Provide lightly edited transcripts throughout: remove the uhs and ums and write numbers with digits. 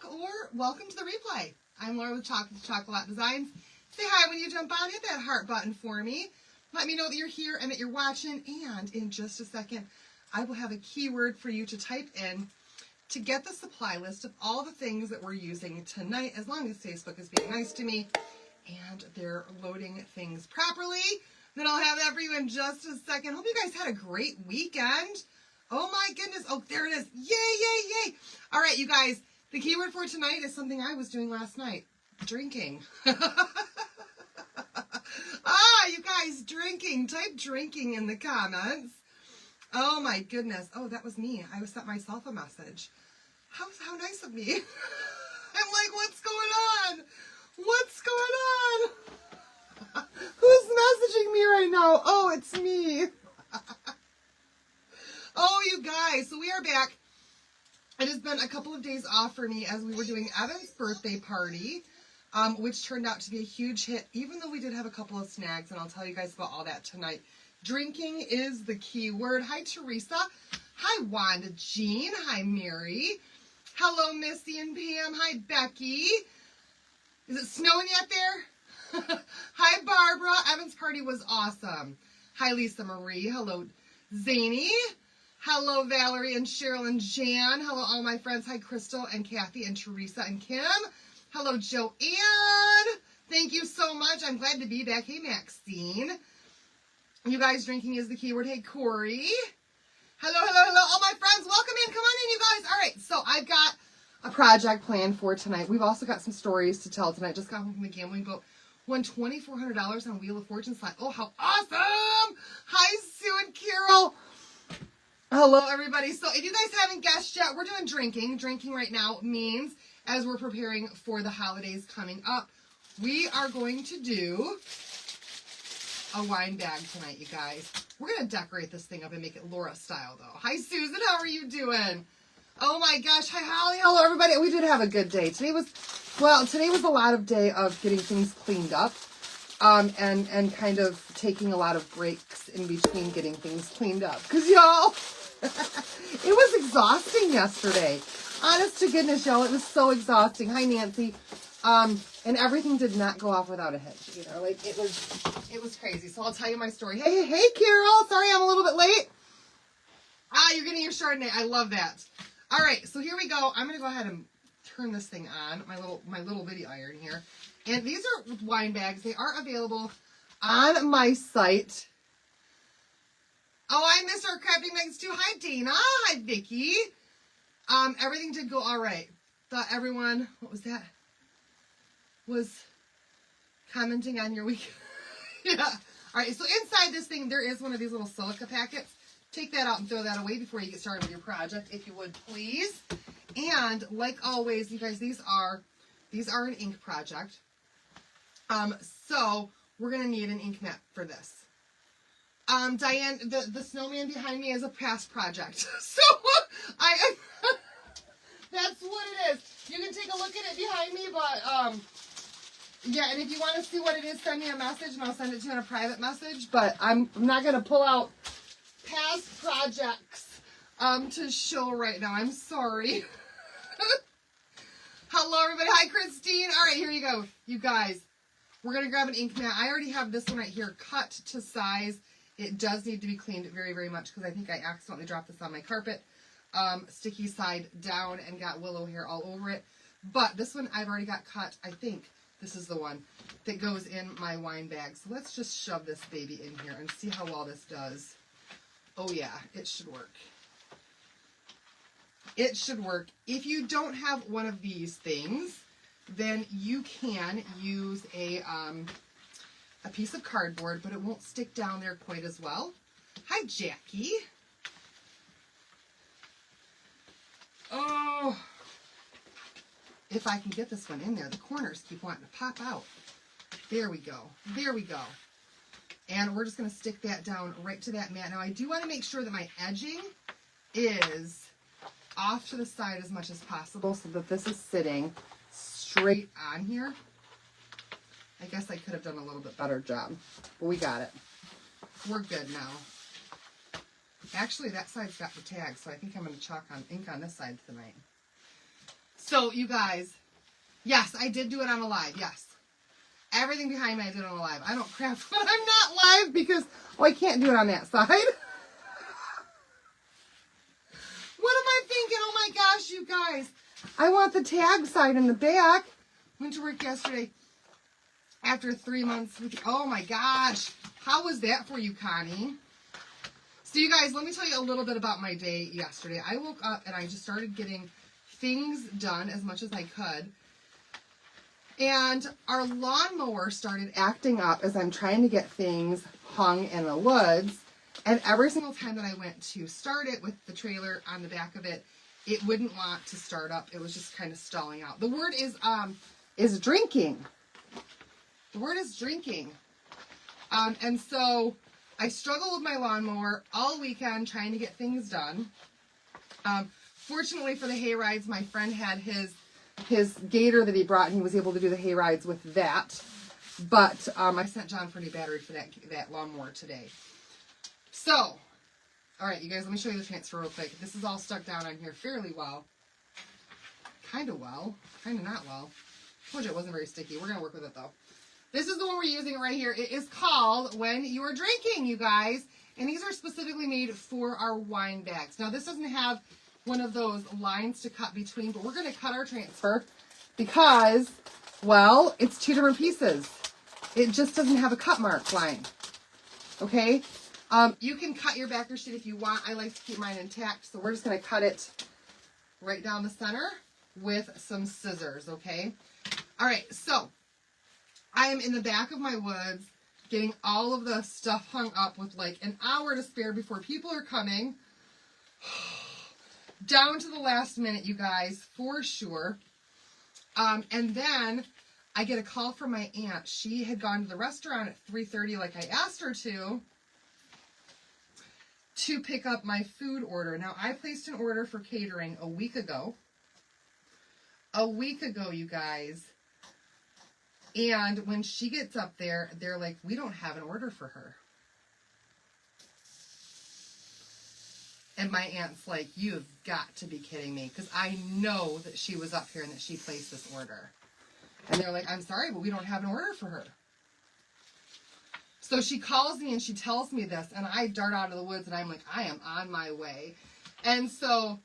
back or welcome to the replay. I'm Laura with Chocolate Designs. Say hi when you jump on. Hit that heart button for me. Let me know that you're here and that you're watching. And in just a second, I will have a keyword for you to type in to get the supply list of all the things that we're using tonight, as long as Facebook is being nice to me and they're loading things properly. Then I'll have that for you in just a second. Hope you guys had a great weekend. Oh my goodness. Oh, there it is. Yay, yay, yay. All right, you guys, the keyword for tonight is something I was doing last night. Drinking. You guys, drinking. Type drinking in the comments. Oh my goodness. Oh, that was me. I sent myself a message. How nice of me. I'm like, what's going on? What's going on? Who's messaging me right now? Oh, it's me. Oh, you guys. So we are back. It has been a couple of days off for me as we were doing Evan's birthday party, which turned out to be a huge hit, even though we did have a couple of snags, and I'll tell you guys about all that tonight. Drinking is the key word. Hi, Teresa. Hi, Wanda Jean. Hi, Mary. Hello, Missy and Pam. Hi, Becky. Is it snowing yet there? Hi, Barbara. Evan's party was awesome. Hi, Lisa Marie. Hello, Zany. Hello, Valerie and Cheryl and Jan. Hello, all my friends. Hi, Crystal and Kathy and Teresa and Kim. Hello, Joanne. Thank you so much. I'm glad to be back. Hey, Maxine. You guys, drinking is the keyword. Hey, Corey. Hello, hello, hello. All my friends, welcome in. Come on in, you guys. All right, so I've got a project planned for tonight. We've also got some stories to tell tonight. Just got home from the gambling boat. Won $2,400 on Wheel of Fortune slot. Oh, how awesome. Hi, Sue and Carol. Hello, everybody. So if you guys haven't guessed yet, we're doing drinking. Drinking right now means, as we're preparing for the holidays coming up, we are going to do a wine bag tonight, you guys. We're going to decorate this thing up and make it Laura style, though. Hi, Susan. How are you doing? Oh, my gosh. Hi, Holly. Hello, everybody. We did have a good day. Today was a lot of day of getting things cleaned up and kind of taking a lot of breaks in between getting things cleaned up. Because, y'all, it was exhausting yesterday. Honest to goodness, y'all, it was so exhausting. Hi, Nancy. And everything did not go off without a hitch, you know, like it was crazy. So I'll tell you my story. Hey, Carol. Sorry I'm a little bit late. You're getting your Chardonnay. I love that. All right, so here we go. I'm going to go ahead and turn this thing on, my little bitty iron here. And these are wine bags. They are available on my site. Oh, I missed our crafting bags too. Hi, Dana. Hi, Vicky. Everything did go all right. Thought everyone, what was that? Was commenting on your week. Yeah. All right. So inside this thing, there is one of these little silica packets. Take that out and throw that away before you get started with your project, if you would, please. And like always, you guys, these are an ink project. So we're going to need an ink mat for this. Diane, the snowman behind me is a past project. So that's what it is. You can take a look at it behind me, but, yeah, and if you want to see what it is, send me a message, and I'll send it to you in a private message. But I'm not going to pull out past projects to show right now. I'm sorry. Hello, everybody. Hi, Christine. All right, here you go. You guys, we're going to grab an ink mat. I already have this one right here cut to size. It does need to be cleaned very, very much because I think I accidentally dropped this on my carpet. Sticky side down and got willow hair all over it. But this one I've already got cut, I think. This is the one that goes in my wine bag. So let's just shove this baby in here and see how well this does. Oh yeah, it should work. It should work. If you don't have one of these things, then you can use a piece of cardboard, but it won't stick down there quite as well. Hi, Jackie. Oh, if I can get this one in there, the corners keep wanting to pop out. There we go. There we go. And we're just going to stick that down right to that mat. Now, I do want to make sure that my edging is off to the side as much as possible so that this is sitting straight on here. I guess I could have done a little bit better job, but we got it. We're good now. Actually, that side's got the tag, so I think I'm going to chalk on ink on this side tonight. So you guys, yes, I did do it on a live. Yes. Everything behind me I did on a live. I don't craft when I'm not live because, oh, I can't do it on that side. What am I thinking? Oh my gosh, you guys. I want the tag side in the back. Went to work yesterday after 3 months with, oh my gosh. How was that for you, Connie? So you guys, let me tell you a little bit about my day yesterday. I woke up and I just started getting things done as much as I could. And our lawnmower started acting up as I'm trying to get things hung in the woods. And every single time that I went to start it with the trailer on the back of it, it wouldn't want to start up. It was just kind of stalling out. The word is drinking. The word is drinking. And so I struggled with my lawnmower all weekend trying to get things done. Fortunately for the hay rides, my friend had his gator that he brought, and he was able to do the hay rides with that. But I sent John for a new battery for that lawnmower today. So, all right, you guys, let me show you the transfer real quick. This is all stuck down on here fairly well. Kind of not well. I told you it wasn't very sticky. We're going to work with it, though. This is the one we're using right here. It is called When You Are Drinking, you guys. And these are specifically made for our wine bags. Now, this doesn't have one of those lines to cut between, but we're going to cut our transfer because, well, it's 2 different pieces. It just doesn't have a cut mark line. Okay? You can cut your backer sheet if you want. I like to keep mine intact, so we're just going to cut it right down the center with some scissors, okay? All right, so I am in the back of my woods getting all of the stuff hung up with like an hour to spare before people are coming. Down to the last minute, you guys, for sure. And then I get a call from my aunt. She had gone to the restaurant at 3:30 like I asked her to pick up my food order. Now, I placed an order for catering a week ago. A week ago, you guys. And when she gets up there, they're like, we don't have an order for her. And my aunt's like, you've got to be kidding me. Because I know that she was up here and that she placed this order. And they're like, I'm sorry, but we don't have an order for her. So she calls me and she tells me this. And I dart out of the woods and I'm like, I am on my way. And so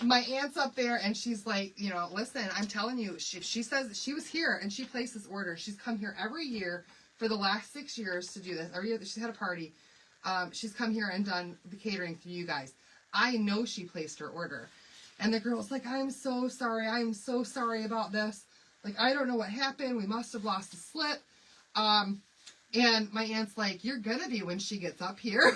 my aunt's up there and she's like, you know, listen, I'm telling you, she says that she was here and she placed this order. She's come here every year for the last 6 years to do this. Every year that she's had a party, she's come here and done the catering for you guys. I know she placed her order. And the girl's like, I'm so sorry. I'm so sorry about this. Like, I don't know what happened. We must have lost a slip. And my aunt's like, you're going to be when she gets up here.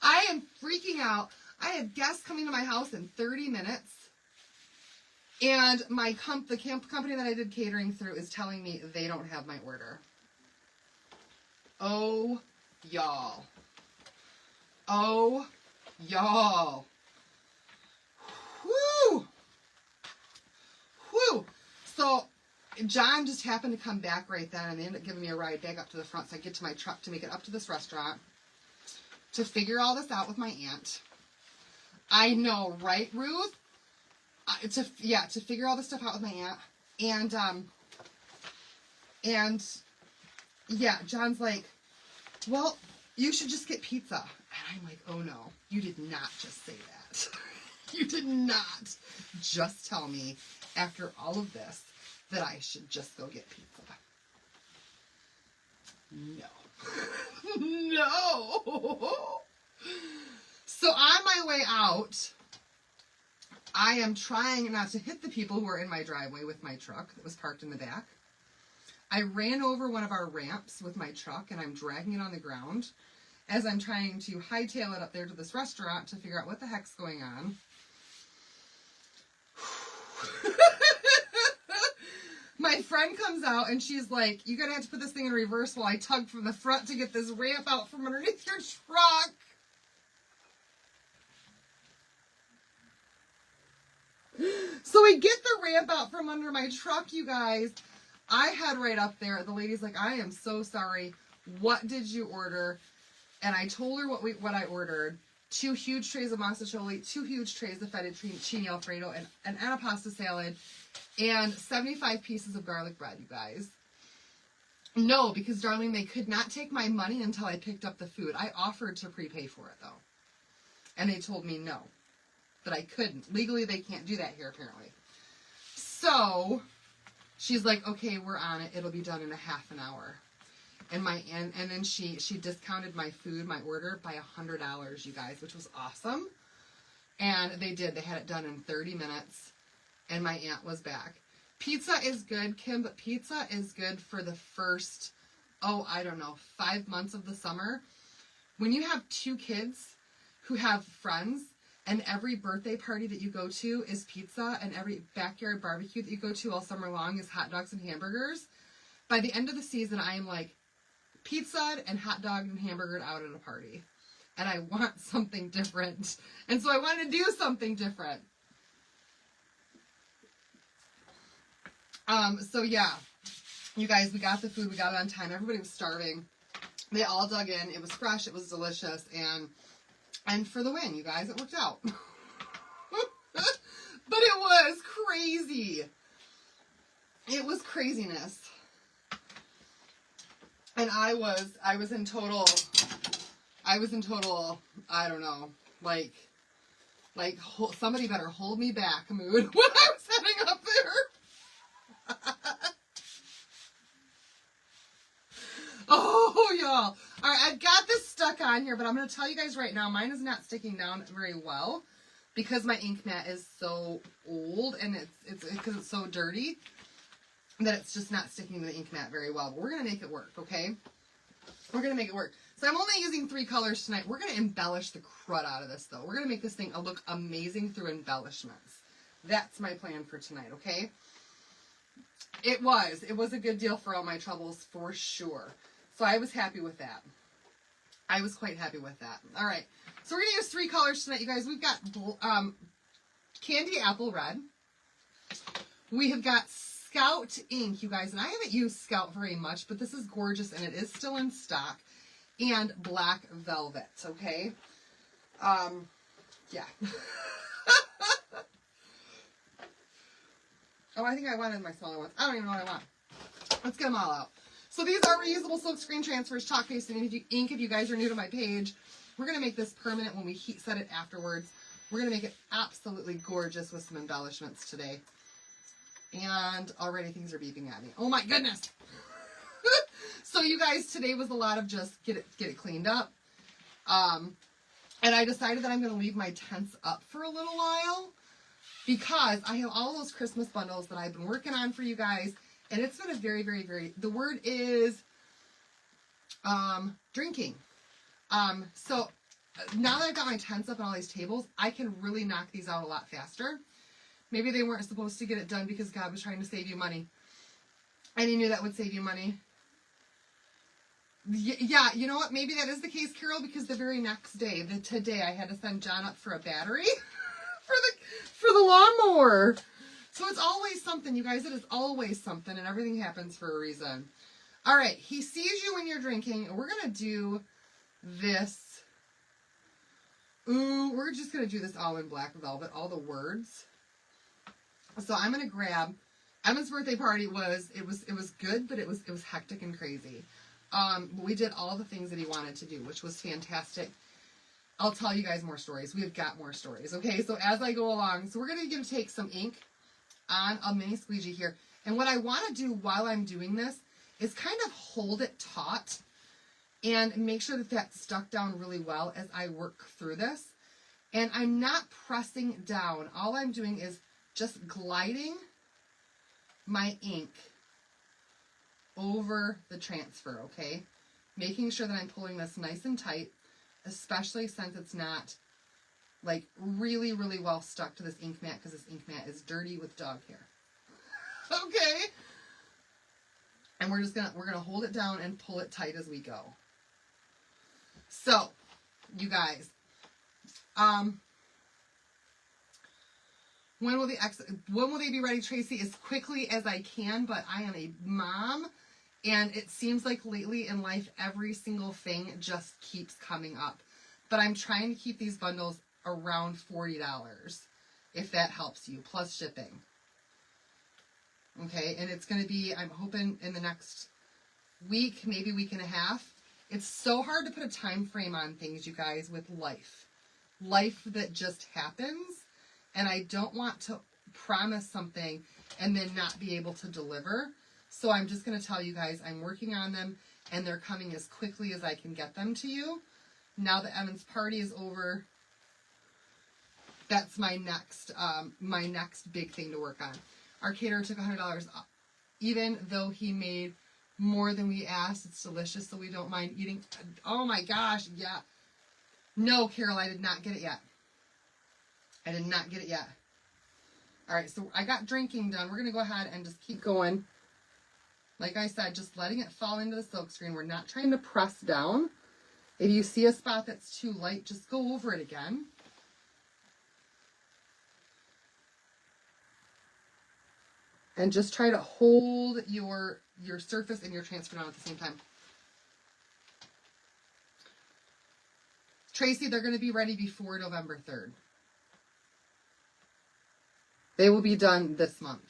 I am freaking out. I have guests coming to my house in 30 minutes. And the camp company that I did catering through is telling me they don't have my order. Oh, y'all. Oh, y'all. Whoo! Whoo! So, John just happened to come back right then, and they ended up giving me a ride back up to the front, so I get to my truck to make it up to this restaurant to figure all this out with my aunt. I know, right, Ruth? To figure all this stuff out with my aunt. And yeah, John's like, well, you should just get pizza. And I'm like, oh no, you did not just say that. You did not just tell me after all of this that I should just go get pizza. No. No. So on my way out, I am trying not to hit the people who are in my driveway with my truck that was parked in the back. I ran over one of our ramps with my truck and I'm dragging it on the ground as I'm trying to hightail it up there to this restaurant to figure out what the heck's going on. My friend comes out and she's like, you're going to have to put this thing in reverse while I tug from the front to get this ramp out from underneath your truck. So we get the ramp out from under my truck, you guys. I head right up there. The lady's like, I am so sorry. What did you order? And I told her what I ordered. 2 huge trays of mozzarella, 2 huge trays of fettuccine alfredo, and an anapasta salad, and 75 pieces of garlic bread, you guys. No, because, darling, they could not take my money until I picked up the food. I offered to prepay for it, though. And they told me no, that I couldn't. Legally, they can't do that here, apparently. So, she's like, okay, we're on it. It'll be done in a half an hour. And then she discounted my food, my order, by $100, you guys, which was awesome. And they did. They had it done in 30 minutes. And my aunt was back. Pizza is good, Kim, but pizza is good for the first, 5 months of the summer. When you have 2 kids who have friends, and every birthday party that you go to is pizza, and every backyard barbecue that you go to all summer long is hot dogs and hamburgers, by the end of the season, I am like pizza and hot dog and hamburgered out at a party. And I want something different. And so I wanted to do something different. So yeah, you guys, we got the food, we got it on time. Everybody was starving. They all dug in. It was fresh, it was delicious, and for the win, you guys, it worked out. But it was crazy. It was craziness. And I was in total, I don't know, like somebody better hold me back mood when I was heading up there. Oh, y'all. All right, I've got this stuck on here, but I'm going to tell you guys right now, mine is not sticking down very well because my ink mat is so old and it's because it's so dirty that it's just not sticking to the ink mat very well. But we're going to make it work, okay? We're going to make it work. So I'm only using 3 colors tonight. We're going to embellish the crud out of this, though. We're going to make this thing look amazing through embellishments. That's my plan for tonight, okay? It was a good deal for all my troubles, for sure. So I was happy with that. I was quite happy with that. All right. So we're going to use 3 colors tonight, you guys. We've got Candy Apple Red. We have got Scout ink, you guys. And I haven't used Scout very much, but this is gorgeous, and it is still in stock. And Black Velvet, okay? Yeah. Oh, I think I wanted my smaller ones. I don't even know what I want. Let's get them all out. So these are reusable silk screen transfers, chalk paste, and ink. If you guys are new to my page, we're going to make this permanent when we heat set it afterwards. We're going to make it absolutely gorgeous with some embellishments today. And already things are beeping at me. Oh my goodness. So you guys, today was a lot of just get it cleaned up. And I decided that I'm going to leave my tents up for a little while because I have all those Christmas bundles that I've been working on for you guys. And it's been a very, very, very, the word is drinking. So now that I've got my tents up and all these tables, I can really knock these out a lot faster. Maybe they weren't supposed to get it done because God was trying to save you money. And he knew that would save you money. Yeah, you know what? Maybe that is the case, Carol, because the very next day, today, I had to send John up for a battery for the lawnmower. So it's always something, you guys. It is always something, and everything happens for a reason. All right, he sees you when you're drinking. We're going to do this. Ooh, we're just going to do this all in Black Velvet, all the words. So I'm going to grab, Emma's birthday party was good, but it was hectic and crazy. We did all the things that he wanted to do, which was fantastic. I'll tell you guys more stories. We've got more stories. Okay, so as I go along, so we're going to take some ink on a mini squeegee here. And what I want to do while I'm doing this is kind of hold it taut and make sure that that's stuck down really well as I work through this. And I'm not pressing down. All I'm doing is just gliding my ink over the transfer, okay? Making sure that I'm pulling this nice and tight, especially since it's not like really, really well stuck to this ink mat because this ink mat is dirty with dog hair. Okay? And we're gonna hold it down and pull it tight as we go. So, you guys, when will they be ready, Tracy? As quickly as I can, but I am a mom, and it seems like lately in life, every single thing just keeps coming up. but I'm trying to keep these bundles around $40, if that helps you, plus shipping. Okay, and it's going to be, I'm hoping in the next week, maybe week and a half. It's so hard to put a time frame on things, you guys, with life that just happens, and I don't want to promise something and then not be able to deliver. So I'm just going to tell you guys I'm working on them, and they're coming as quickly as I can get them to you. Now that Evan's party is over, that's my next big thing to work on. Our caterer took $100 off, even though he made more than we asked. It's delicious, so we don't mind eating. Oh my gosh, yeah. No, Carol, I did not get it yet. I did not get it yet. All right, so I got drinking done. We're going to go ahead and just keep going. Like I said, just letting it fall into the silk screen. We're not trying to press down. If you see a spot that's too light, just go over it again. And just try to hold your surface and your transfer down at the same time. Tracy, they're going to be ready before November 3rd. They will be done this month.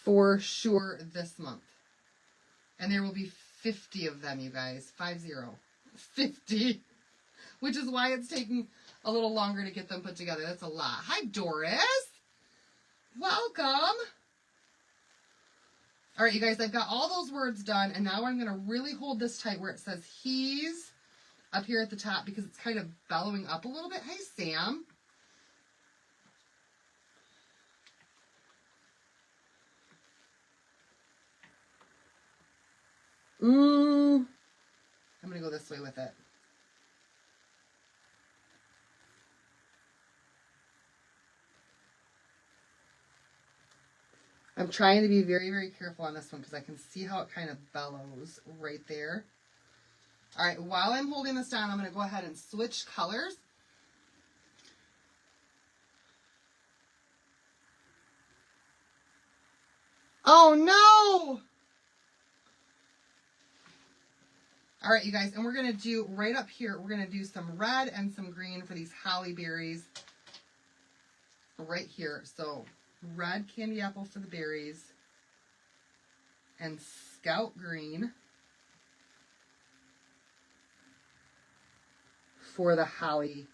For sure this month. And there will be 50 of them, you guys. 50. 50. Which is why it's taking a little longer to get them put together. That's a lot. Hi, Doris. Welcome. All right, you guys, I've got all those words done, and now I'm going to really hold this tight where it says he's up here at the top because it's kind of bellowing up a little bit. Hey, Sam. I'm going to go this way with it. I'm trying to be very, very careful on this one because I can see how it kind of bellows right there. All right, while I'm holding this down, I'm going to go ahead and switch colors. Oh, no! All right, you guys, and we're going to do right up here, we're going to do some red and some green for these holly berries right here. So red candy apple for the berries and scout green for the holly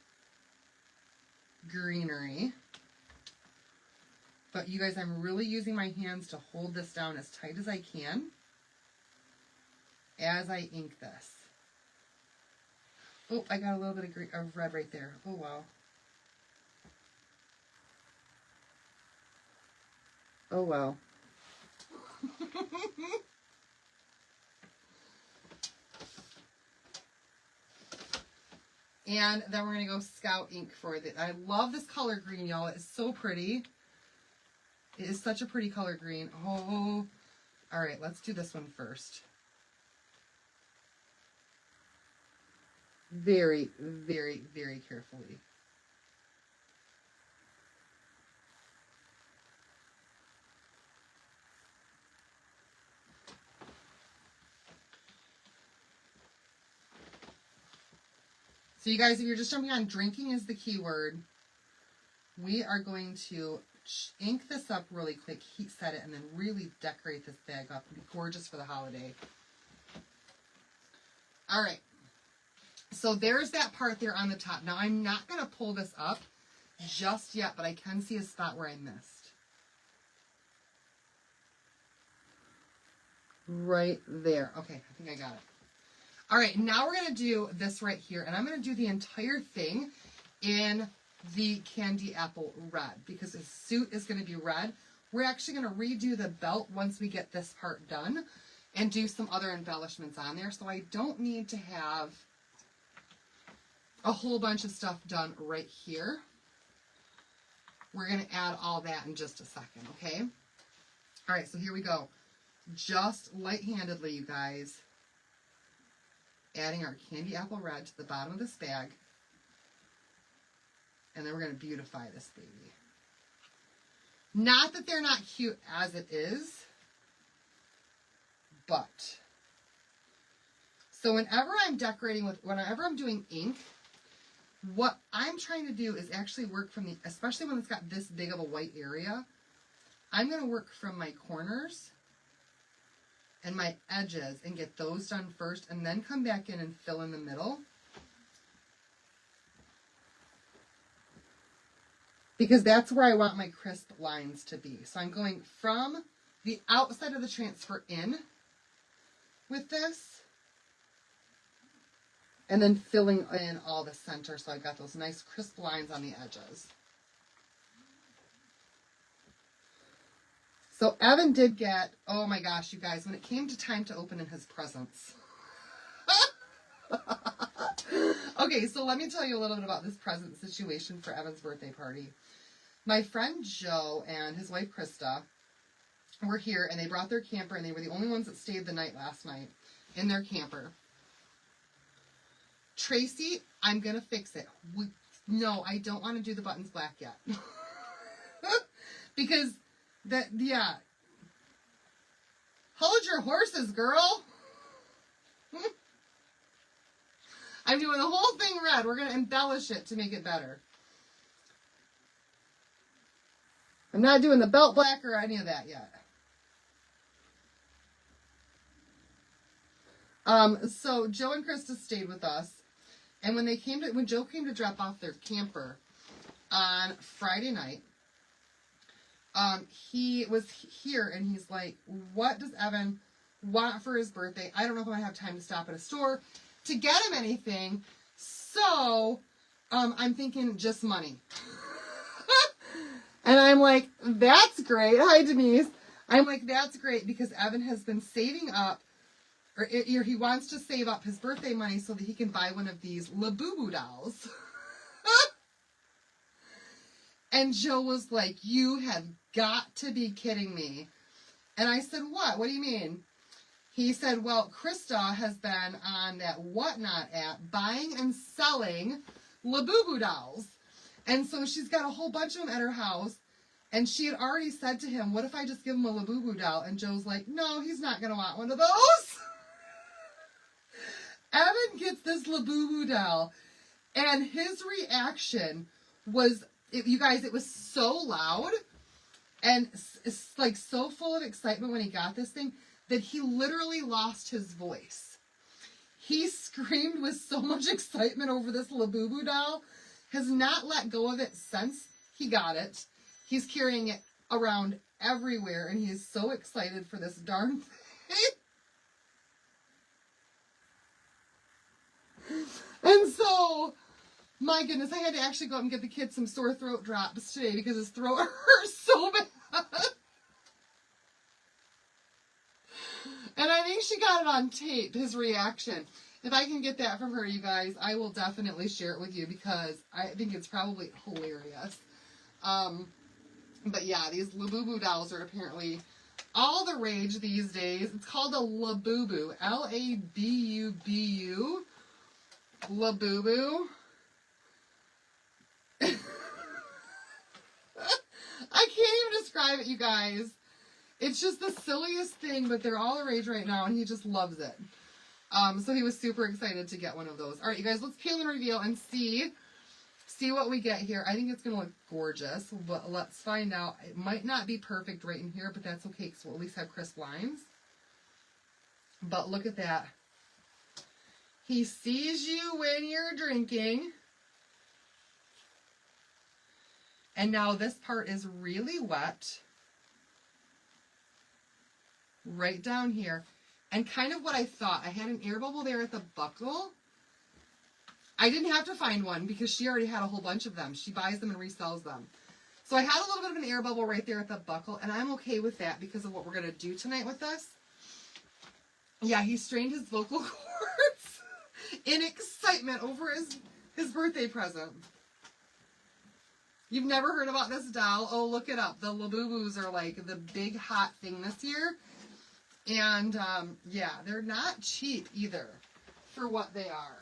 greenery. But you guys, I'm really using my hands to hold this down as tight as I can as I ink this. Oh, I got a little bit of, of red right there. Oh, wow. Oh, wow. And then we're going to go Scout ink for it. I love this color green, y'all. It's so pretty. It is such a pretty color green. Oh, all right. Let's do this one first. Very, very, very carefully. So you guys, if you're just jumping on, drinking is the key word. We are going to ink this up really quick, heat set it, and then really decorate this bag up and be gorgeous for the holiday. All right. So there's that part there on the top. Now I'm not going to pull this up just yet, but I can see a spot where I missed. Right there. Okay, I think I got it. All right, now we're going to do this right here, and I'm going to do the entire thing in the candy apple red because his suit is going to be red. We're actually going to redo the belt once we get this part done and do some other embellishments on there, so I don't need to have a whole bunch of stuff done right here. We're going to add all that in just a second, okay? All right, so here we go. Just light-handedly, you guys, adding our candy apple red to the bottom of this bag. And then we're going to beautify this baby. Not that they're not cute as it is, But, so whenever I'm decorating whenever I'm doing ink, what I'm trying to do is actually work from especially when it's got this big of a white area, I'm going to work from my corners and my edges and get those done first, and then come back in and fill in the middle. Because that's where I want my crisp lines to be. So I'm going from the outside of the transfer in with this, and then filling in all the center so I've got those nice crisp lines on the edges. So Evan did get, oh my gosh, you guys, when it came to time to open in his presents. Okay, so let me tell you a little bit about this present situation for Evan's birthday party. My friend Joe and his wife Krista were here, and they brought their camper, and they were the only ones that stayed the night last night in their camper. Tracy, I'm going to fix it. No, I don't want to do the buttons black yet. Because, yeah. Hold your horses, girl. I'm doing the whole thing red. We're going to embellish it to make it better. I'm not doing the belt black or any of that yet. So Joe and Krista stayed with us. And when Joe came to drop off their camper on Friday night, he was here and he's like, what does Evan want for his birthday? I don't know if I have time to stop at a store to get him anything. So, I'm thinking just money. And I'm like, that's great. Hi, Denise. I'm like, that's great because Evan has been saving up, or he wants to save up his birthday money so that he can buy one of these Labubu dolls. And Joe was like, you have got to be kidding me. And I said, what? What do you mean? He said, well, Krista has been on that Whatnot app buying and selling Labubu dolls. And so she's got a whole bunch of them at her house. And she had already said to him, what if I just give him a Labubu doll? And Joe's like, no, he's not going to want one of those. Evan gets this Labubu doll. And his reaction was, you guys, it was so loud. And it's like so full of excitement when he got this thing that he literally lost his voice. He screamed with so much excitement over this Labubu doll. Has not let go of it since he got it. He's carrying it around everywhere, and he is so excited for this darn thing. And so, my goodness, I had to actually go out and get the kid some sore throat drops today because his throat hurts so bad. And I think she got it on tape, his reaction. If I can get that from her, you guys, I will definitely share it with you because I think it's probably hilarious. But yeah, these Labubu dolls are apparently all the rage these days. It's called a Labubu. Labubu. Labubu. I can't even describe it, you guys. It's just the silliest thing, but they're all the rage right now, and he just loves it. So he was super excited to get one of those. All right, you guys, let's peel and reveal and see what we get here. I think it's going to look gorgeous, but let's find out. It might not be perfect right in here, but that's okay because we'll at least have crisp lines. But look at that. He sees you when you're drinking. And now this part is really wet. Right down here. And kind of what I thought. I had an air bubble there at the buckle. I didn't have to find one because she already had a whole bunch of them. She buys them and resells them. So I had a little bit of an air bubble right there at the buckle. And I'm okay with that because of what we're going to do tonight with this. Yeah, he strained his vocal cords in excitement over his birthday present. You've never heard about this doll? Oh, look it up. The Labubus are like the big hot thing this year. And, yeah, they're not cheap either for what they are.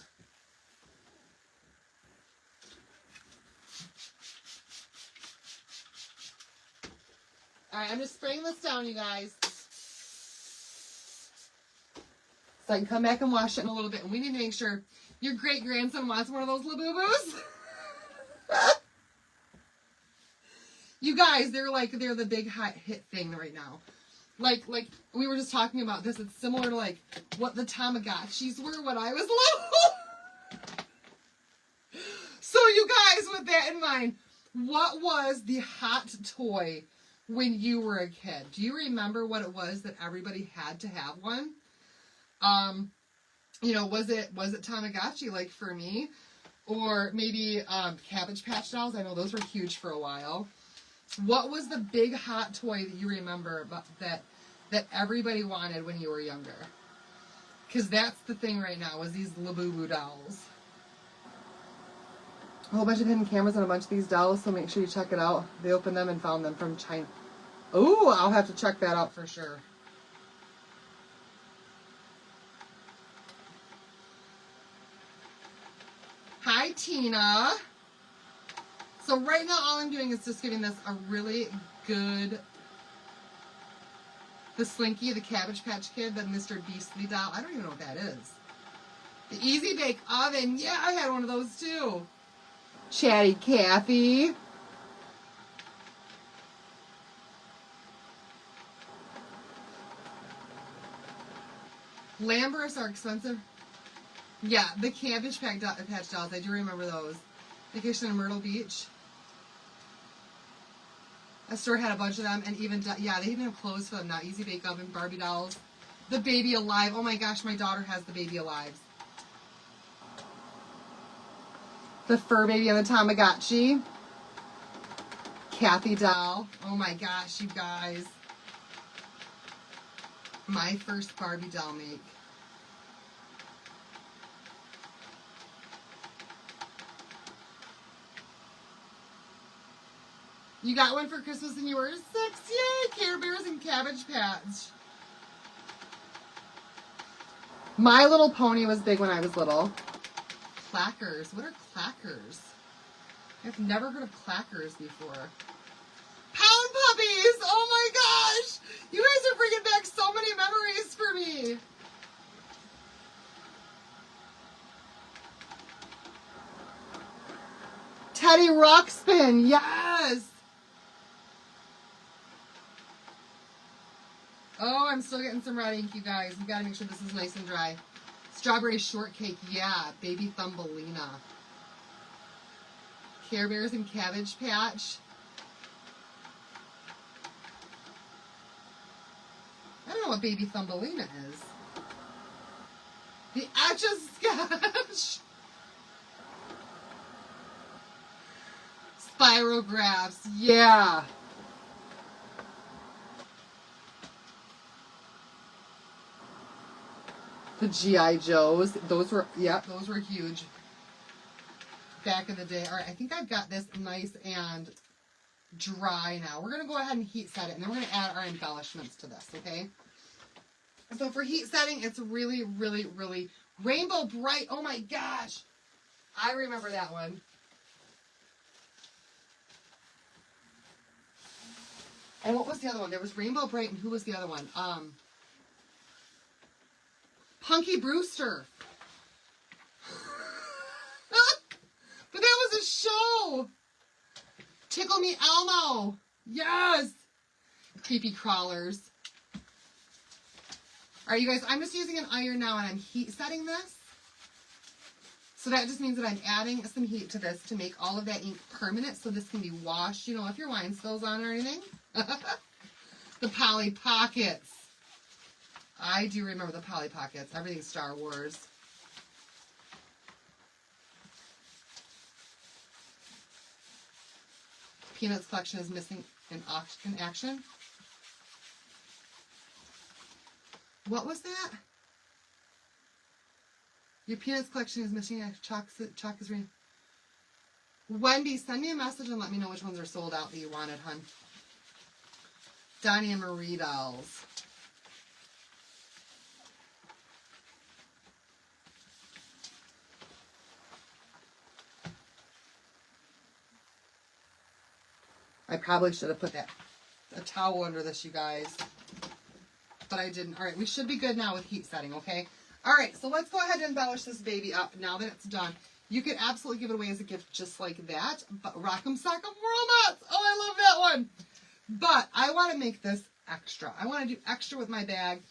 All right, I'm just spraying this down, you guys. So I can come back and wash it in a little bit. And we need to make sure your great-grandson wants one of those Labubu's. You guys, they're the big hot hit thing right now. Like we were just talking about this. It's similar to like what the Tamagotchis were when I was little. So you guys, with that in mind, what was the hot toy when you were a kid? Do you remember what it was that everybody had to have one? You know, was it Tamagotchi like for me? Or maybe Cabbage Patch Dolls? I know those were huge for a while. What was the big hot toy that you remember about that everybody wanted when you were younger? Because that's the thing right now, is these Labubu dolls. A whole bunch of hidden cameras on a bunch of these dolls, so make sure you check it out. They opened them and found them from China. Oh, I'll have to check that out for sure. Hi, Tina. So right now, all I'm doing is just giving this a really good... The Slinky, the Cabbage Patch Kid, the Mr. Beastly doll. I don't even know what that is. The Easy Bake Oven. Yeah, I had one of those too. Chatty Cathy. Lamberts are expensive. Yeah, the Cabbage Patch Dolls. I do remember those. Vacation in Myrtle Beach. A store had a bunch of them, and even, yeah, they even have clothes for them now. Easy Bake Oven, Barbie dolls. The Baby Alive. Oh my gosh, my daughter has the Baby Alives. The Fur Baby and the Tamagotchi. Kathy doll. Oh my gosh, you guys. My first Barbie doll make. You got one for Christmas and you were 6. Yay! Care Bears and Cabbage Patch. My Little Pony was big when I was little. Clackers. What are clackers? I've never heard of clackers before. Pound Puppies! Oh my gosh! You guys are bringing back so many memories for me. Teddy Ruxpin. Yes! Oh, I'm still getting some red ink, you guys. You gotta make sure this is nice and dry. Strawberry Shortcake, yeah. Baby Thumbelina. Care Bears and Cabbage Patch. I don't know what Baby Thumbelina is. The Etch-a-Sketch. Spirographs, yeah. The G.I. Joes. Those were, yeah, those were huge back in the day. All right, I think I've got this nice and dry now. We're going to go ahead and heat set it, and then we're going to add our embellishments to this, okay? So for heat setting, it's really, really, really Rainbow Bright. Oh my gosh. I remember that one. And what was the other one? There was Rainbow Bright, and who was the other one? Punky Brewster. But that was a show. Tickle Me Elmo. Yes. Creepy Crawlers. All right, you guys, I'm just using an iron now, and I'm heat setting this. So that just means that I'm adding some heat to this to make all of that ink permanent, so this can be washed, you know, if your wine spills on or anything. The Polly Pockets. I do remember the Polly Pockets. Everything's Star Wars. Peanuts collection is missing in action. What was that? Your Peanuts collection is missing. Chalk is reading. Wendy, send me a message and let me know which ones are sold out that you wanted, hun. Donnie and Marie dolls. I probably should have put a towel under this, you guys. But I didn't. All right, we should be good now with heat setting, okay? All right, so let's go ahead and embellish this baby up now that it's done. You could absolutely give it away as a gift just like that. But Rock'em Sock'em World Nuts. Oh, I love that one. But I want to make this extra. I want to do extra with my bag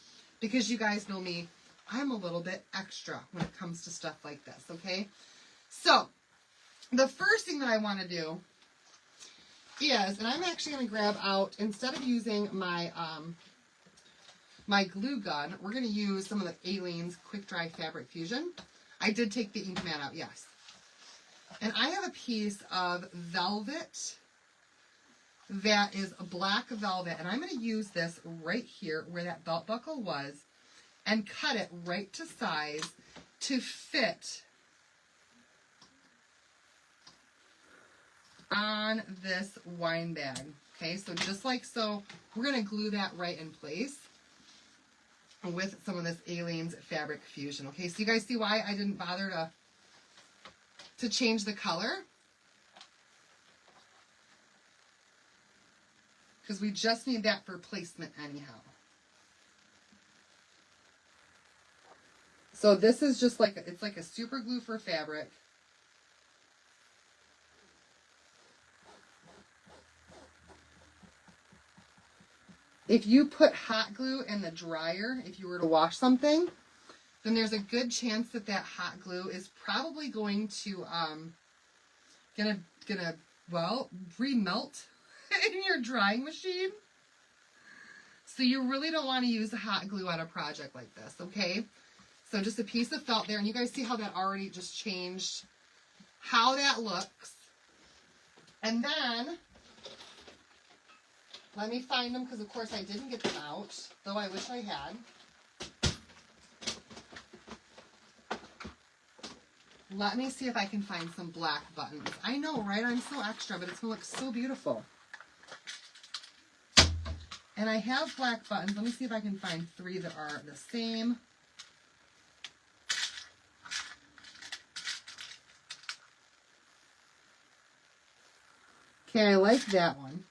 because you guys know me. I'm a little bit extra when it comes to stuff like this, okay? So the first thing that I want to do is, and I'm actually going to grab out, instead of using my my glue gun, we're going to use some of the Aleene's Quick Dry Fabric Fusion. I did take the ink mat out, yes. And I have a piece of velvet that is a black velvet, and I'm going to use this right here where that belt buckle was and cut it right to size to fit on this wine bag. Okay, so just like so, we're going to glue that right in place with some of this Aleene's Fabric Fusion. Okay, so you guys see why I didn't bother to change the color? Because we just need that for placement anyhow. So this is just like, it's like a super glue for fabric. If you put hot glue in the dryer, if you were to wash something, then there's a good chance that that hot glue is probably going to, well, remelt in your drying machine. So you really don't want to use hot glue on a project like this, okay? So just a piece of felt there, and you guys see how that already just changed how that looks. And then, let me find them, because of course I didn't get them out, though I wish I had. Let me see if I can find some black buttons. I know, right? I'm so extra, but it's going to look so beautiful. And I have black buttons. Let me see if I can find 3 that are the same. Okay, I like that one.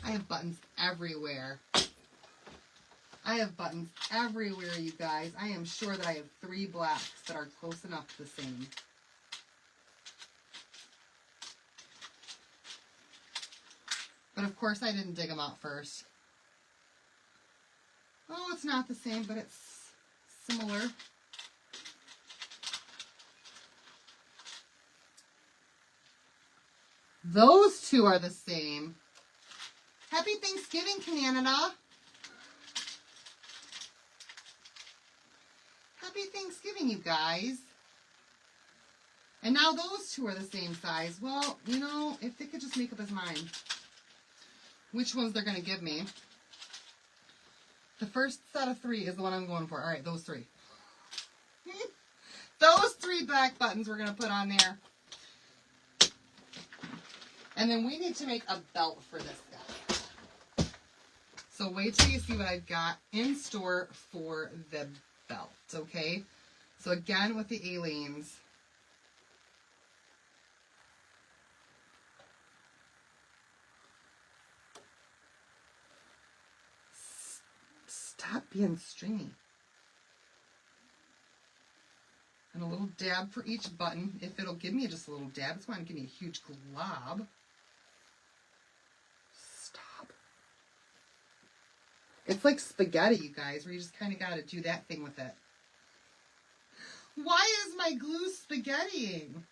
I have buttons everywhere. I have buttons everywhere, you guys. I am sure that I have 3 blacks that are close enough to the same. But of course I didn't dig them out first. Oh, it's not the same, but it's similar. Those 2 are the same. Happy Thanksgiving, Canada. Happy Thanksgiving, you guys. And now those 2 are the same size. Well, you know, if they could just make up his mind which ones they're going to give me. The first set of 3 is the one I'm going for. All right, those 3. Those 3 black buttons we're going to put on there. And then we need to make a belt for this guy. So wait till you see what I've got in store for the belt, okay? So again, with the Aleene's. Stop being stringy. And a little dab for each button. If it'll give me just a little dab, it's going to give me a huge glob. Stop. It's like spaghetti, you guys, where you just kind of got to do that thing with it. Why is my glue spaghettiing?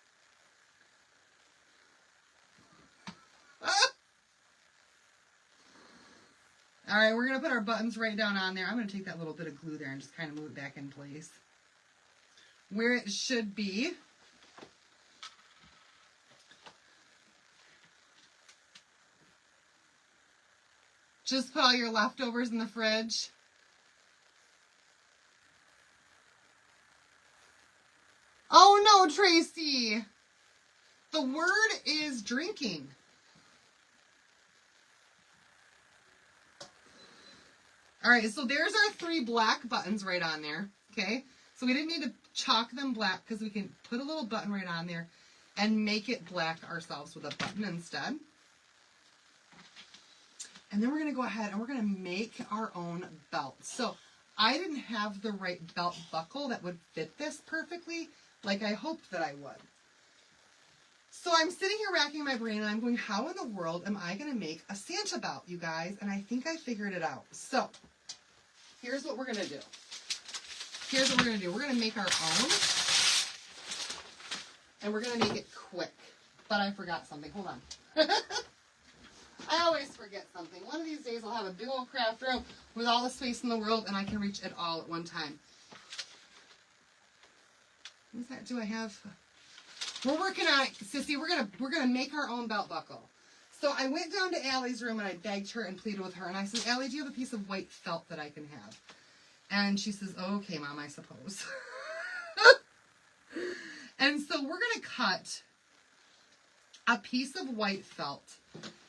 All right, we're going to put our buttons right down on there. I'm going to take that little bit of glue there and just kind of move it back in place where it should be. Just put all your leftovers in the fridge. Oh no, Tracy. The word is drinking. All right, so there's our 3 black buttons right on there, okay? So we didn't need to chalk them black because we can put a little button right on there. and make it black ourselves with a button instead. And then we're going to go ahead and we're going to make our own belt. So I didn't have the right belt buckle that would fit this perfectly like I hoped that I would. So I'm sitting here racking my brain and I'm going, how in the world am I going to make a Santa belt, you guys? And I think I figured it out. So here's what we're going to do. Here's what we're going to do. We're going to make our own. And we're going to make it quick. But I forgot something. Hold on. I always forget something. One of these days I'll have a big old craft room with all the space in the world and I can reach it all at one time. What that do I have? We're working on it, Sissy. We're gonna make our own belt buckle. So I went down to Allie's room and I begged her and pleaded with her and I said, Allie, do you have a piece of white felt that I can have? And she says, oh, okay, Mom, I suppose. And so we're gonna cut a piece of white felt.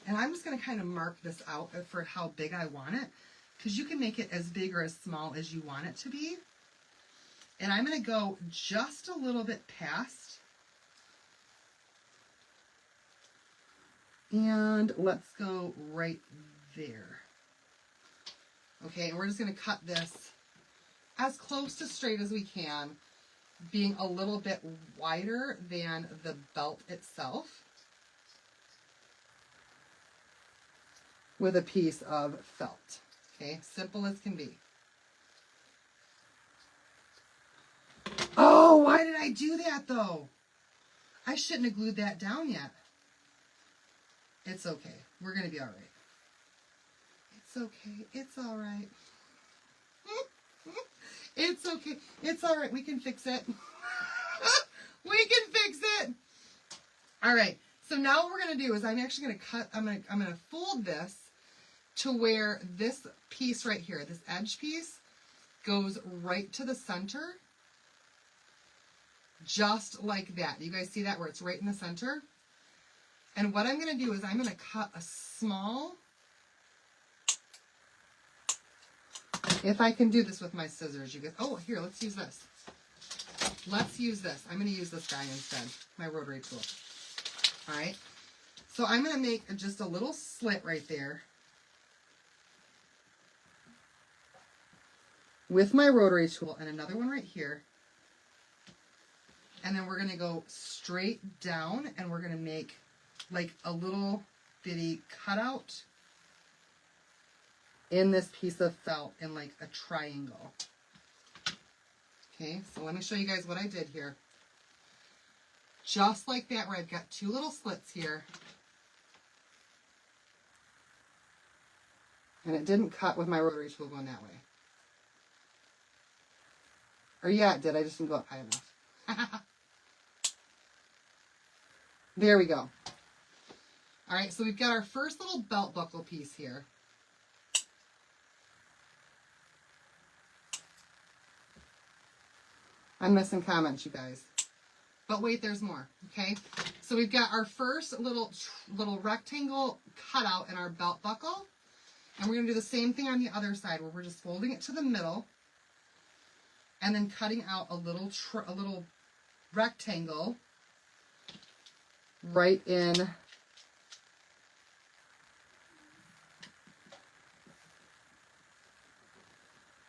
And I'm just going to kind of mark this out for how big I want it. Because you can make it as big or as small as you want it to be. And I'm going to go just a little bit past. And let's go right there. Okay, and we're just going to cut this as close to straight as we can, being a little bit wider than the belt itself, with a piece of felt. Okay, simple as can be. Oh, why did I do that though? I shouldn't have glued that down yet. It's okay. We're going to be all right. It's okay. It's all right. It's okay. It's all right. We can fix it. We can fix it. All right. So now what we're going to do is I'm actually going to cut, I'm going to fold this to where this piece right here, this edge piece, goes right to the center. Just like that. You guys see that where it's right in the center? And what I'm going to do is I'm going to cut a small, if I can do this with my scissors, you guys, oh, here, let's use this. Let's use this. I'm going to use this guy instead, my rotary tool. All right. So I'm going to make just a little slit right there with my rotary tool and another one right here. And then we're going to go straight down and we're going to make like a little bitty cutout in this piece of felt in like a triangle. Okay, so let me show you guys what I did here. Just like that, where I've got two little slits here. And it didn't cut with my rotary tool going that way. Or yeah, it did. I just didn't go up high enough. There we go. All right, so we've got our first little belt buckle piece here. I'm missing comments, you guys. But wait, there's more, okay? So we've got our first little rectangle cutout in our belt buckle. And we're going to do the same thing on the other side, where we're just folding it to the middle and then cutting out a little rectangle right in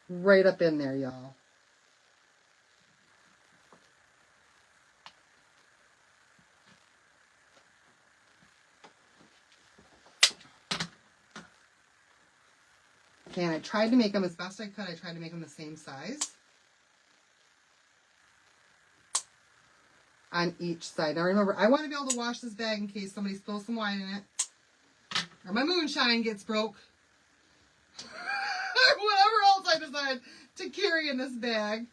right up in there, y'all. Okay, and I tried to make them as best I could. I tried to make them the same size on each side. Now remember, I want to be able to wash this bag in case somebody spills some wine in it, or my moonshine gets broke, or whatever else I decide to carry in this bag.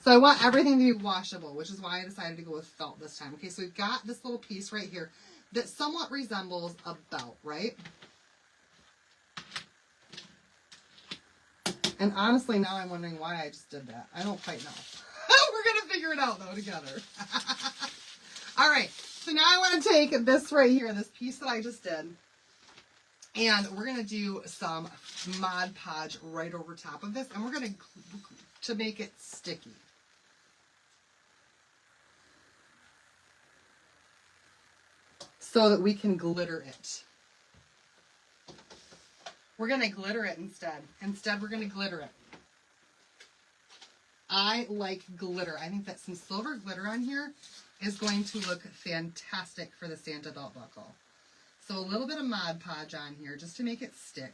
So I want everything to be washable, which is why I decided to go with felt this time. Okay, so we've got this little piece right here that somewhat resembles a belt, right? And honestly, now I'm wondering why I just did that. I don't quite know. We're going to figure it out, though, together. All right, so now I want to take this right here, this piece that I just did, And we're going to do some Mod Podge right over top of this. And we're going to make it sticky. So that we can glitter it. We're going to glitter it instead. Instead, we're going to glitter it. I like glitter. I think that some silver glitter on here is going to look fantastic for the Santa belt buckle. So a little bit of Mod Podge on here just to make it stick.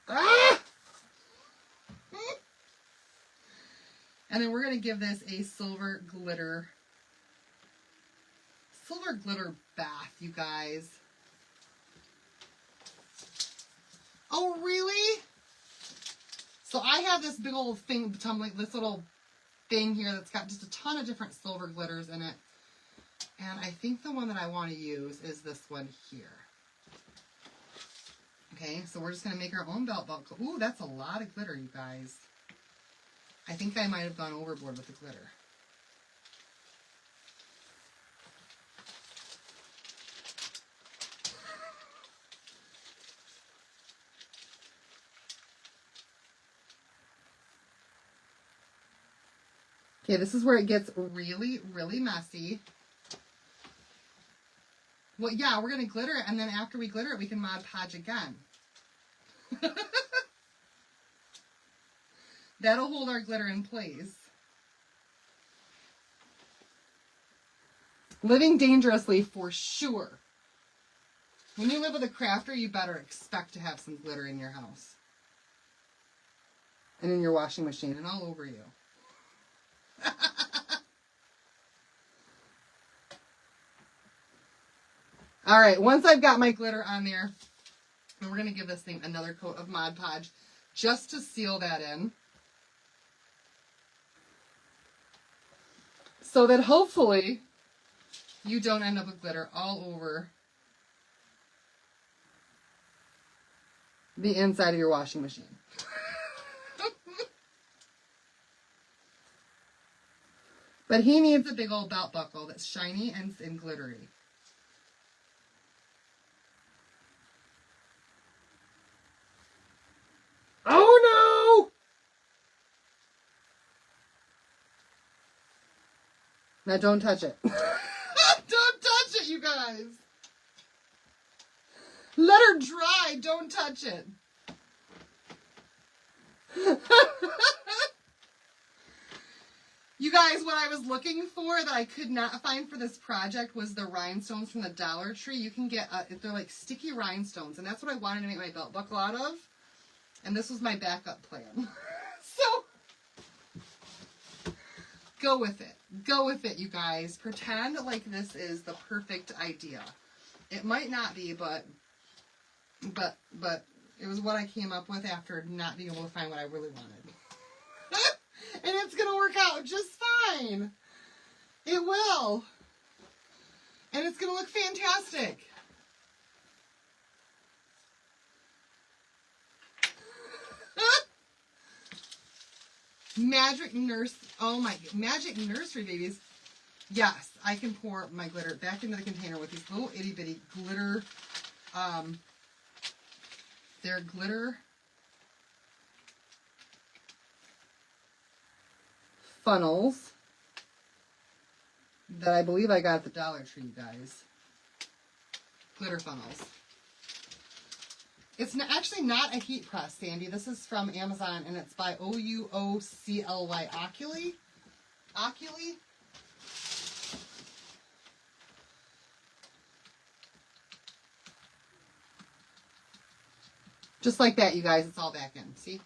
Ah! And then we're going to give this a silver glitter bath, you guys. Oh, really? So I have this big old thing, this little thing here that's got just a ton of different silver glitters in it. And I think the one that I want to use is this one here. Okay, so we're just going to make our own belt buckle. Ooh, that's a lot of glitter, you guys. I think I might have gone overboard with the glitter. Okay, this is where it gets really, really messy. Well, yeah, we're going to glitter it, and then after we glitter it, we can Mod Podge again. That'll hold our glitter in place. Living dangerously for sure. When you live with a crafter, you better expect to have some glitter in your house. And in your washing machine and all over you. All right, once I've got my glitter on there, then we're going to give this thing another coat of Mod Podge just to seal that in. So that hopefully you don't end up with glitter all over the inside of your washing machine. But he needs a big old belt buckle that's shiny and glittery. Oh no! Now don't touch it. Don't touch it, you guys. Let her dry. Don't touch it. You guys, what I was looking for that I could not find for this project was the rhinestones from the Dollar Tree. You can get, they're like sticky rhinestones, and that's what I wanted to make my belt buckle out of. And this was my backup plan. So, go with it. Go with it, you guys. Pretend like this is the perfect idea. It might not be, but it was what I came up with after not being able to find what I really wanted. And it's going to work out just fine. It will. And it's going to look fantastic. Magic Nursery babies. Yes, I can pour my glitter back into the container with these little itty bitty glitter. They're glitter funnels that I believe I got at the Dollar Tree, you guys. Glitter funnels. It's actually not a heat press, Sandy. This is from Amazon, and it's by Ouocly. Oculi? Just like that, you guys. It's all back in. See?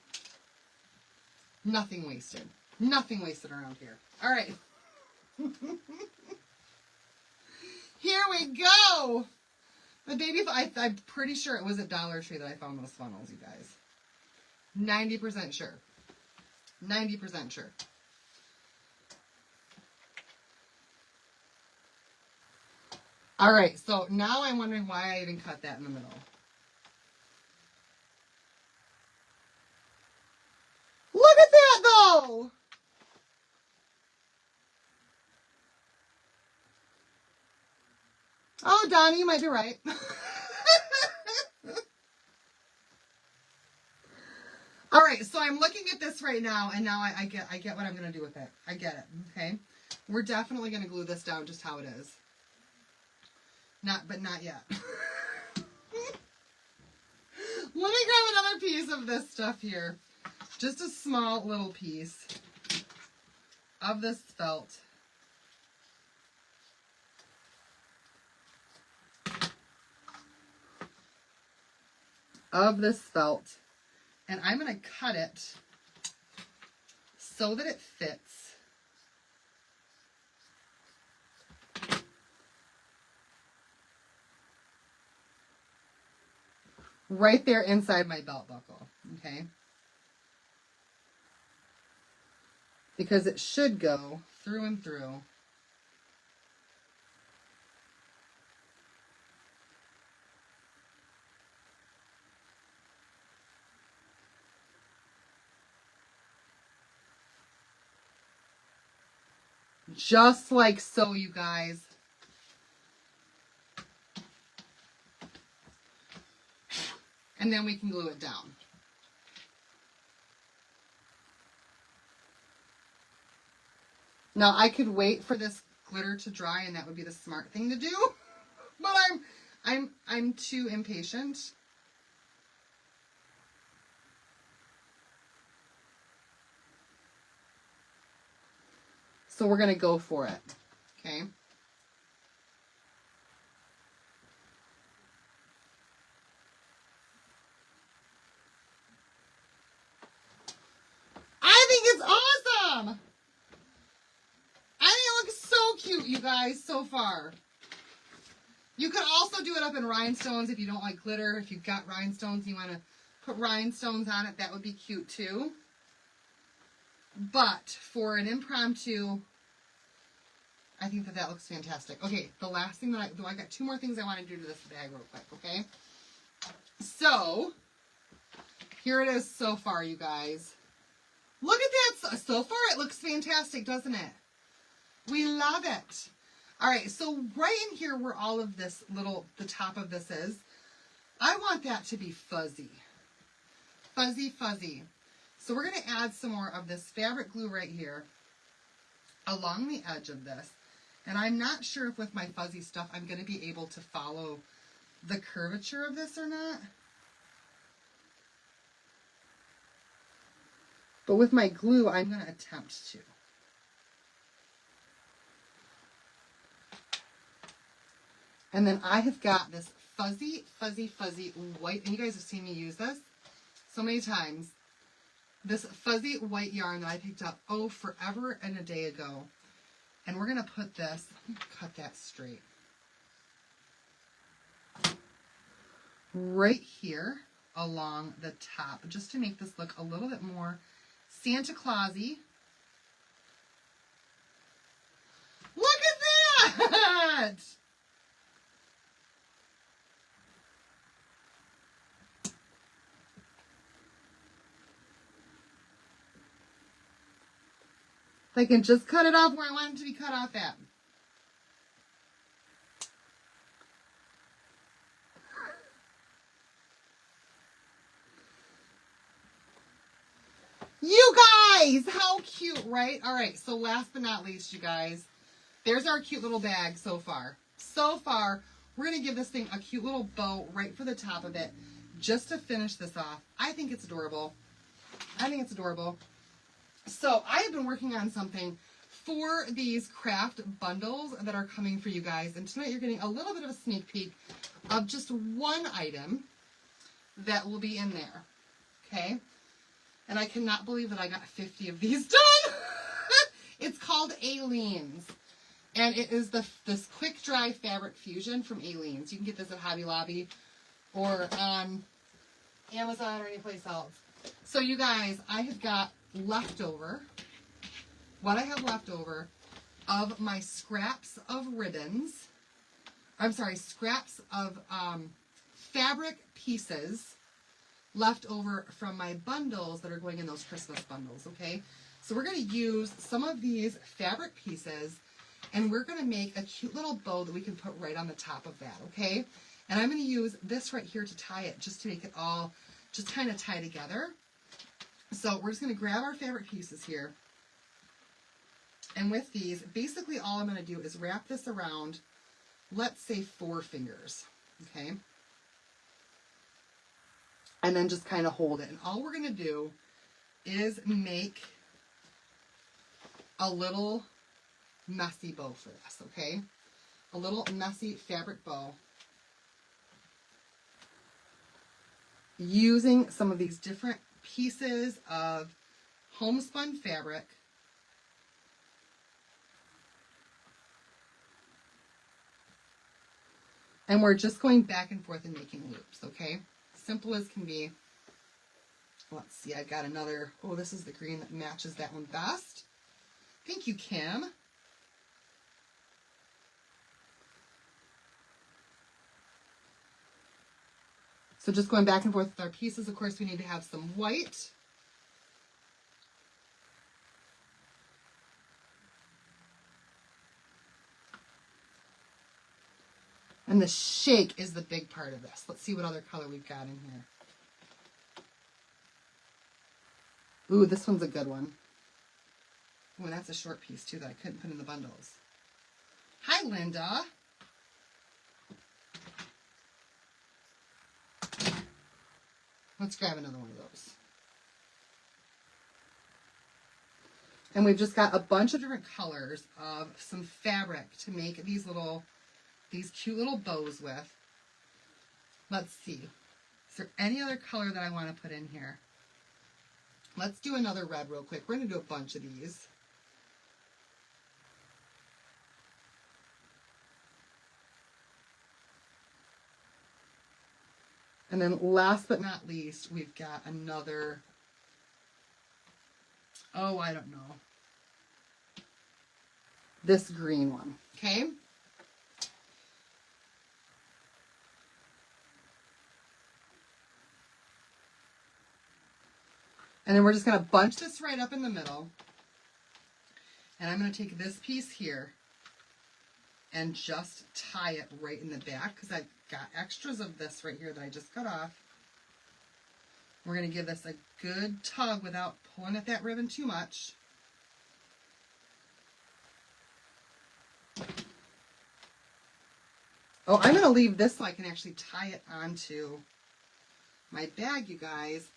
Nothing wasted. Nothing wasted around here. All right. Here we go. The baby, I'm pretty sure it was at Dollar Tree that I found those funnels, you guys. 90% sure. 90% sure. All right, so now I'm wondering why I even cut that in the middle. Look at that, though! Oh, Donnie, you might be right. All right, so I'm looking at this right now, and now I get what I'm going to do with it. I get it, okay? We're definitely going to glue this down just how it is. But not yet. Let me grab another piece of this stuff here. Just a small little piece of this felt. And I'm going to cut it so that it fits. Right there inside my belt buckle, okay? Because it should go through and through. Just like so, you guys. And then we can glue it down. Now, I could wait for this glitter to dry, and that would be the smart thing to do. But I'm too impatient. So we're going to go for it. Okay? I think it's awesome. I think it looks so cute, you guys, so far. You could also do it up in rhinestones if you don't like glitter. If you've got rhinestones, you want to put rhinestones on it, that would be cute too. But for an impromptu, I think that looks fantastic. Okay, the last thing that I got two more things I want to do to this bag real quick, okay? So, here it is so far, you guys. Look at that. So far, it looks fantastic, doesn't it? We love it. All right, so right in here where all of this the top of this is, I want that to be fuzzy. Fuzzy, fuzzy. So we're going to add some more of this fabric glue right here along the edge of this. And I'm not sure if with my fuzzy stuff I'm going to be able to follow the curvature of this or not. But with my glue, I'm going to attempt to. And then I have got this fuzzy, fuzzy, fuzzy white, and you guys have seen me use this so many times. This fuzzy white yarn that I picked up, forever and a day ago. And we're going to put this, cut that straight, right here along the top, just to make this look a little bit more Santa Clausy. Look at that! I can just cut it off where I want it to be cut off at. You guys, how cute, right? All right, so last but not least, you guys, there's our cute little bag so far. So far, we're going to give this thing a cute little bow right for the top of it, just to finish this off. I think it's adorable. I think it's adorable. So I have been working on something for these craft bundles that are coming for you guys. And tonight you're getting a little bit of a sneak peek of just one item that will be in there. Okay? And I cannot believe that I got 50 of these done. It's called Aleene's. And it is this quick dry fabric fusion from Aleene's. You can get this at Hobby Lobby or on Amazon or anyplace else. So you guys, I have got what I have left over of my scraps of ribbons. I'm sorry, scraps of fabric pieces left over from my bundles that are going in those Christmas bundles, okay? So we're going to use some of these fabric pieces And we're going to make a cute little bow that we can put right on the top of that, okay? And I'm going to use this right here to tie it, just to make it all just kind of tie together. So we're just going to grab our fabric pieces here. And with these, basically all I'm going to do is wrap this around, let's say 4 fingers, okay? And then just kind of hold it. And all we're going to do is make a little messy bow for this, okay? A little messy fabric bow. Using some of these different pieces of homespun fabric. And we're just going back and forth and making loops, okay? Simple as can be. Let's see, I've got another, oh, this is the green that matches that one best. Thank you, Kim. So just going back and forth with our pieces, of course, we need to have some white. And the shake is the big part of this. Let's see what other color we've got in here. Ooh, this one's a good one. Oh, and that's a short piece too that I couldn't put in the bundles. Hi, Linda. Let's grab another one of those. And we've just got a bunch of different colors of some fabric to make these cute little bows with. Let's see. Is there any other color that I want to put in here? Let's do another red real quick. We're going to do a bunch of these. And then last but not least, we've got another, oh, I don't know, this green one, okay? And then we're just going to bunch this right up in the middle. And I'm going to take this piece here and just tie it right in the back because I've got extras of this right here that I just cut off. We're going to give this a good tug without pulling at that ribbon too much. Oh, I'm going to leave this so I can actually tie it onto my bag, you guys.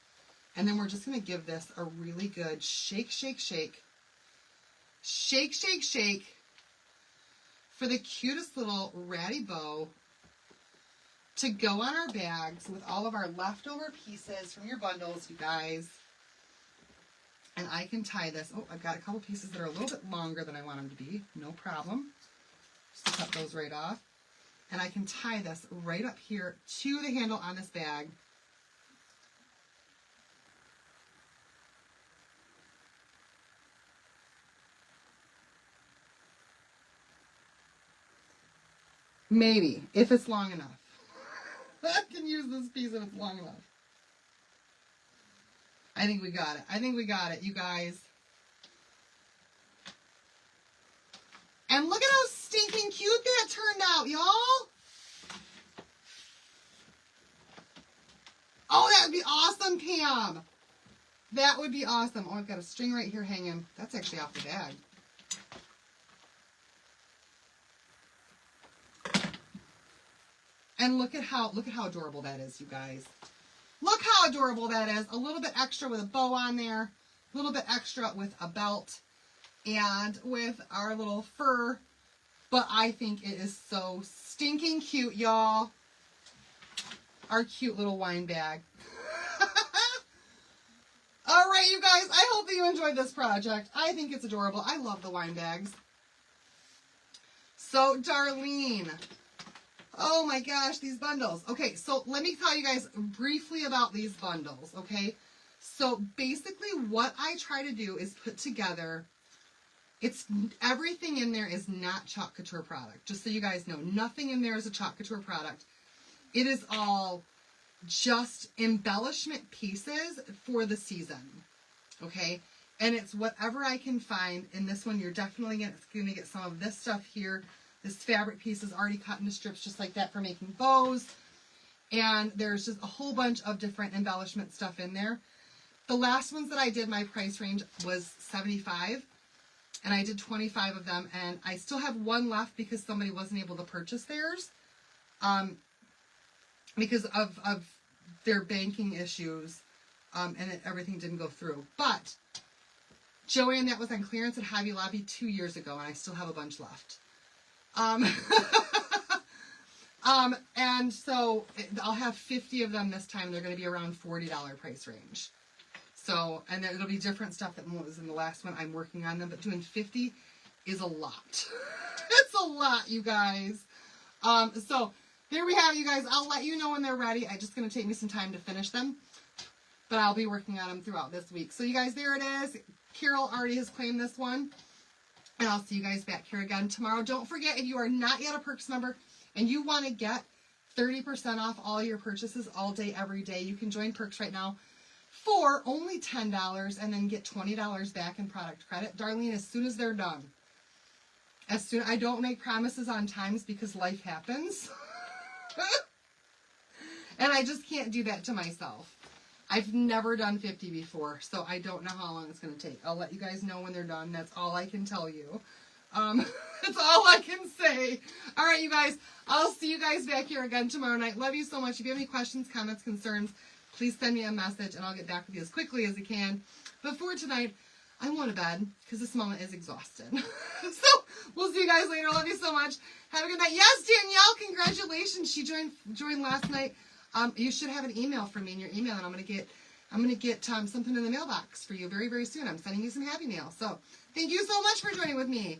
And then we're just going to give this a really good shake, shake, shake. Shake, shake, shake for the cutest little ratty bow to go on our bags with all of our leftover pieces from your bundles, you guys. And I can tie this. Oh, I've got a couple pieces that are a little bit longer than I want them to be. No problem. Just cut those right off. And I can tie this right up here to the handle on this bag. Maybe, if it's long enough. I can use this piece if it's long enough. I think we got it. I think we got it, you guys. And look at how stinking cute that turned out, y'all. Oh, that would be awesome, Pam. That would be awesome. Oh, I've got a string right here hanging. That's actually off the bag. And look at how adorable that is, you guys. Look how adorable that is. A little bit extra with a bow on there. A little bit extra with a belt. And with our little fur. But I think it is so stinking cute, y'all. Our cute little wine bag. All right, you guys. I hope that you enjoyed this project. I think it's adorable. I love the wine bags. So, Darlene... Oh my gosh, these bundles. Okay, so let me tell you guys briefly about these bundles, okay? So basically what I try to do is put together, everything in there is not Chalk Couture product. Just so you guys know, nothing in there is a Chalk Couture product. It is all just embellishment pieces for the season, okay? And it's whatever I can find. In this one, you're definitely going to get some of this stuff here. This fabric piece is already cut into strips just like that for making bows. And there's just a whole bunch of different embellishment stuff in there. The last ones that I did, my price range was $75. And I did 25 of them. And I still have one left because somebody wasn't able to purchase theirs. Because of their banking issues. And everything didn't go through. But Joanne, that was on clearance at Hobby Lobby 2 years ago. And I still have a bunch left. And so I'll have 50 of them this time. They're going to be around $40 price range. So, and it'll be different stuff than what was in the last one. I'm working on them, but doing 50 is a lot. It's a lot, you guys. So there we have it, you guys. I'll let you know when they're ready. It's just going to take me some time to finish them, but I'll be working on them throughout this week. So you guys, there it is. Carol already has claimed this one. And I'll see you guys back here again tomorrow. Don't forget, if you are not yet a Perks member and you want to get 30% off all your purchases all day, every day, you can join Perks right now for only $10 and then get $20 back in product credit. Darlene, as soon as they're done. I don't make promises on times because life happens. And I just can't do that to myself. I've never done 50 before, so I don't know how long it's going to take. I'll let you guys know when they're done. That's all I can tell you. That's all I can say. All right, you guys. I'll see you guys back here again tomorrow night. Love you so much. If you have any questions, comments, concerns, please send me a message, and I'll get back with you as quickly as I can. But for tonight, I'm going to bed because this mama is exhausted. So we'll see you guys later. Love you so much. Have a good night. Yes, Danielle, congratulations. She joined last night. You should have an email from me in your email, and I'm gonna get something in the mailbox for you very, very soon. I'm sending you some happy mail. So thank you so much for joining with me.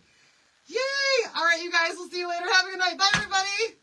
Yay! All right, you guys. We'll see you later. Have a good night. Bye, everybody.